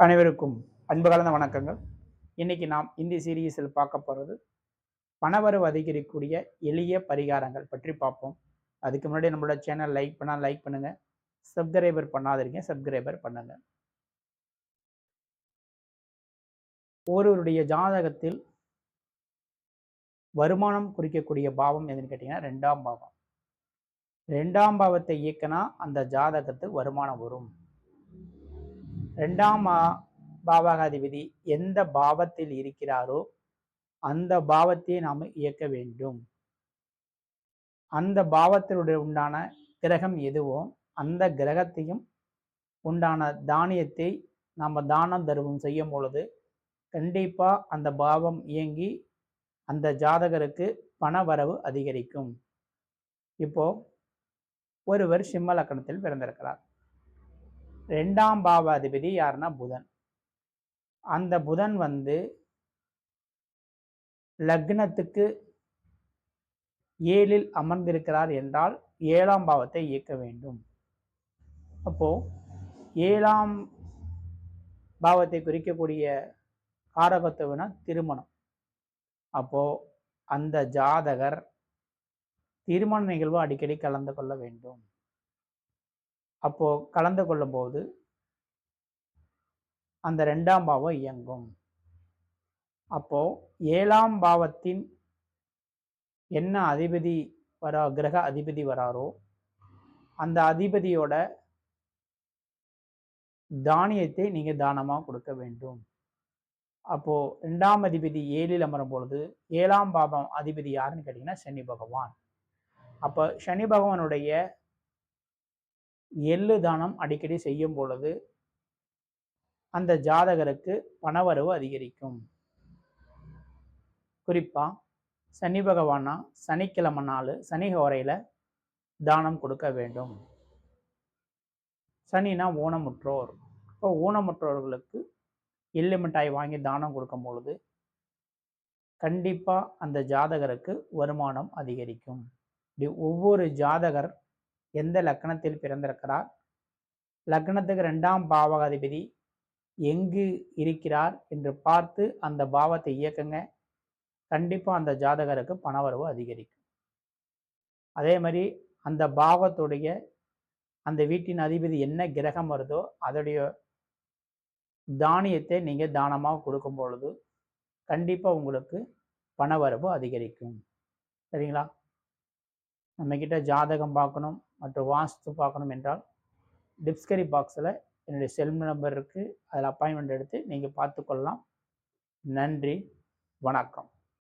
அனைவருக்கும் அன்பு கலந்த வணக்கங்கள். இன்னைக்கு நாம் இந்த சீரீஸில் பார்க்க போகிறது பணவரவு அதிகரிக்கக்கூடிய எளிய பரிகாரங்கள் பற்றி பார்ப்போம். அதுக்கு முன்னாடி நம்மளோட சேனல் லைக் பண்ணுங்க, சப்ஸ்கிரைபர் பண்ணாதீங்க, சப்ஸ்கிரைபர் பண்ணுங்க. ஒருவருடைய ஜாதகத்தில் வருமானம் குறிக்கக்கூடிய பாவம் எதுன்னு கேட்டீங்கன்னா 2ஆம் பாவம். 2ஆம் பாவத்தை இயக்கினா அந்த ஜாதகத்துக்கு வருமானம் வரும். 2ஆம் பாவகாதிபதி எந்த பாவத்தில் இருக்கிறாரோ அந்த பாவத்தை நாம் இயக்க வேண்டும். அந்த பாவத்தினுடைய உண்டான கிரகம் எதுவோ அந்த கிரகத்தையும் உண்டான தானியத்தை நாம் தானம் தர்மம் செய்யும் பொழுது கண்டிப்பாக அந்த பாவம் இயங்கி அந்த ஜாதகருக்கு பண வரவு அதிகரிக்கும். இப்போ ஒருவர் சிம்ம லக்னத்தில் பிறந்திருக்கிறார். 2ஆம் பாவாதிபதி யாருன்னா புதன். அந்த புதன் லக்னத்துக்கு 7ல் அமர்ந்திருக்கிறார் என்றால் 7ஆம் பாவத்தை இயக்க வேண்டும். அப்போ 7ஆம் பாவத்தை குறிக்கக்கூடிய காரகத்துவனா திருமணம். அப்போ அந்த ஜாதகர் திருமண நிகழ்வு அடிக்கடி கலந்து கொள்ள வேண்டும். அப்போ கலந்து கொள்ளும் போது அந்த 2ஆம் பாவம் இயங்கும். அப்போ 7ஆம் பாவத்தின் என்ன அதிபதி கிரக அதிபதி வராரோ அந்த அதிபதியோட தானியத்தை நீங்க தானமா கொடுக்க வேண்டும். அப்போ 2ஆம் அதிபதி 7ல் அமரும் பொழுது 7ஆம் பாவம் அதிபதி யாருன்னு கேட்டீங்கன்னா சனி பகவான். அப்போ சனி பகவானுடைய எள்ளு தானம் அடிக்கடி செய்யும் பொழுது அந்த ஜாதகருக்கு பணவரவு அதிகரிக்கும். குறிப்பா சனி பகவானா சனிக்கிழமை நாள் சனி ஹோரையில தானம் கொடுக்க வேண்டும். சனினா ஊனமுற்றோர். இப்போ ஊனமுற்றோர்களுக்கு எள்ளு மிட்டாய் வாங்கி தானம் கொடுக்கும் பொழுது கண்டிப்பா அந்த ஜாதகருக்கு வருமானம் அதிகரிக்கும். ஒவ்வொரு ஜாதகர் எந்த லக்னத்தில் பிறந்திருக்கிறார், லக்னத்துக்கு 2ஆம் பாவகாதிபதி எங்கு இருக்கிறார் என்று பார்த்து அந்த பாவத்தை இயக்குங்க. கண்டிப்பா அந்த ஜாதகருக்கு பணவரவு அதிகரிக்கும். அதே மாதிரி அந்த பாவத்துடைய அந்த வீட்டின் அதிபதி என்ன கிரகம் வருதோ அதோடைய தானியத்தை நீங்க தானமாக கொடுக்கும் பொழுது கண்டிப்பா உங்களுக்கு பணவரவு அதிகரிக்கும். சரிங்களா? நம்ம கிட்ட ஜாதகம் பார்க்கணும் மற்றும் வாஸ்து பார்க்கணும் என்றால் டிஸ்கிரிப்ஷன் பாக்ஸில் என்னுடைய செல் நம்பர் இருக்குது. அதில் அப்பாயின்மெண்ட் எடுத்து நீங்கள் பார்த்துக்கொள்ளலாம். நன்றி, வணக்கம்.